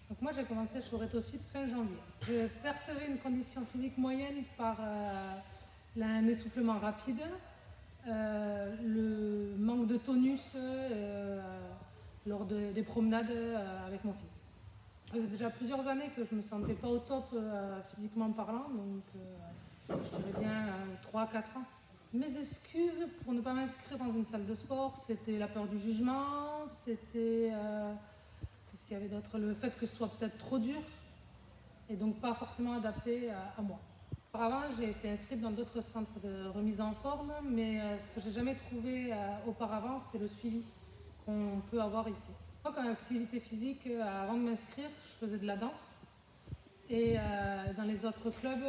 Donc moi j'ai commencé chez Oretofit fin janvier. Je percevais une condition physique moyenne par un essoufflement rapide, le manque de tonus lors des promenades avec mon fils. Ça faisait déjà plusieurs années que je ne me sentais pas au top physiquement parlant, donc je dirais bien 3-4 ans. Mes excuses pour ne pas m'inscrire dans une salle de sport, c'était la peur du jugement, c'était qu'est-ce qu'il y avait d'autre, le fait que ce soit peut-être trop dur et donc pas forcément adapté à moi. Auparavant, j'ai été inscrite dans d'autres centres de remise en forme, mais ce que j'ai jamais trouvé auparavant, c'est le suivi qu'on peut avoir ici. Moi, comme activité physique, avant de m'inscrire, je faisais de la danse. Et dans les autres clubs,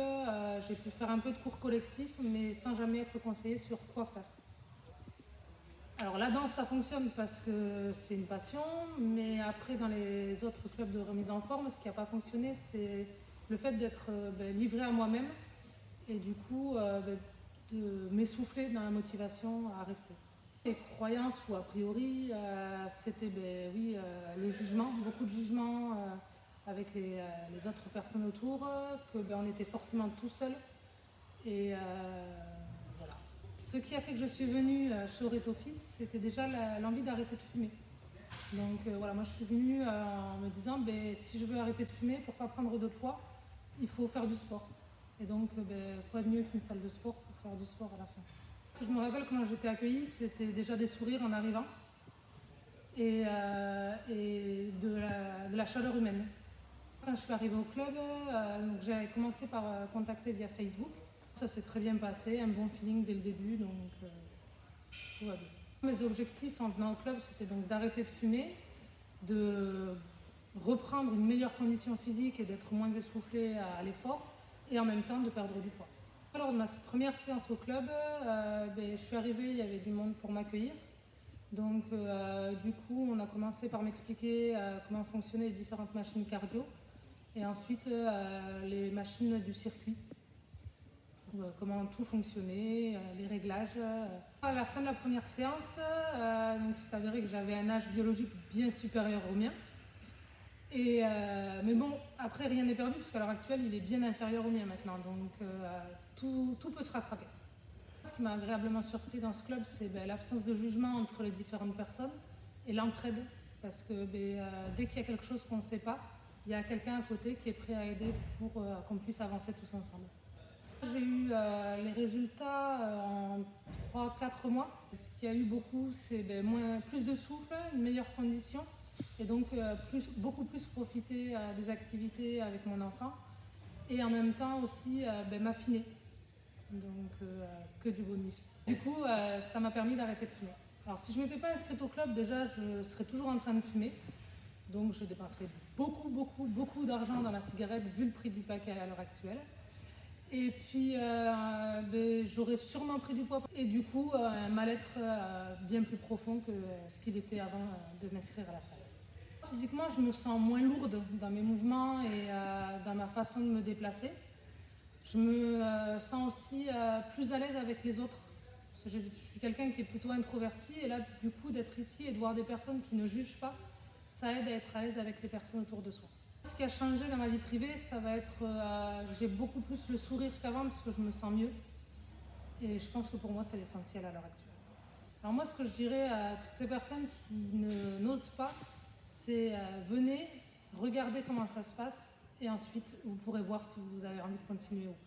j'ai pu faire un peu de cours collectifs, mais sans jamais être conseillée sur quoi faire. Alors la danse, ça fonctionne parce que c'est une passion, mais après, dans les autres clubs de remise en forme, ce qui n'a pas fonctionné, c'est le fait d'être livré à moi-même et du coup de m'essouffler dans la motivation à rester. Les croyances ou a priori, c'était le jugement, beaucoup de jugement avec les autres personnes autour, on était forcément tout seul. Et voilà. Ce qui a fait que je suis venue chez Oretofit, c'était déjà l'envie d'arrêter de fumer. Donc voilà, moi je suis venue en me disant, si je veux arrêter de fumer, pour ne pas prendre de poids, il faut faire du sport. Et donc, quoi de mieux qu'une salle de sport pour faire du sport à la fin. Je me rappelle comment j'étais accueillie, c'était déjà des sourires en arrivant et de la chaleur humaine. Quand je suis arrivée au club, j'ai commencé par contacter via Facebook. Ça s'est très bien passé, un bon feeling dès le début, donc tout va bien. Mes objectifs en venant au club, c'était donc d'arrêter de fumer, de reprendre une meilleure condition physique et d'être moins essoufflée à l'effort, et en même temps de perdre du poids. Lors de ma première séance au club, je suis arrivée, il y avait du monde pour m'accueillir. Donc du coup, on a commencé par m'expliquer comment fonctionnaient les différentes machines cardio et ensuite les machines du circuit, comment tout fonctionnait, les réglages. À la fin de la première séance, c'est avéré que j'avais un âge biologique bien supérieur au mien. Mais bon, après rien n'est perdu parce qu'à l'heure actuelle il est bien inférieur au mien maintenant, donc tout peut se rattraper. Ce qui m'a agréablement surpris dans ce club, c'est l'absence de jugement entre les différentes personnes et l'entraide, parce que dès qu'il y a quelque chose qu'on ne sait pas, il y a quelqu'un à côté qui est prêt à aider pour qu'on puisse avancer tous ensemble. J'ai eu les résultats en 3-4 mois. Ce qu'il y a eu beaucoup, c'est plus de souffle, une meilleure condition et donc beaucoup plus profiter des activités avec mon enfant et en même temps aussi m'affiner, donc que du bonus. Du coup, ça m'a permis d'arrêter de fumer. Alors si je ne m'étais pas inscrite au club, déjà je serais toujours en train de fumer, donc je dépenserais beaucoup d'argent dans la cigarette vu le prix du paquet à l'heure actuelle. Et puis j'aurais sûrement pris du poids et du coup un mal-être bien plus profond que ce qu'il était avant de m'inscrire à la salle. Physiquement, je me sens moins lourde dans mes mouvements et dans ma façon de me déplacer. Je me sens aussi plus à l'aise avec les autres. Parce que je suis quelqu'un qui est plutôt introverti et là, du coup, d'être ici et de voir des personnes qui ne jugent pas, ça aide à être à l'aise avec les personnes autour de soi. Ce qui a changé dans ma vie privée, ça va être j'ai beaucoup plus le sourire qu'avant parce que je me sens mieux. Et je pense que pour moi, c'est l'essentiel à l'heure actuelle. Alors moi, ce que je dirais à toutes ces personnes qui n'osent pas, c'est venez, regardez comment ça se passe et ensuite vous pourrez voir si vous avez envie de continuer ou pas.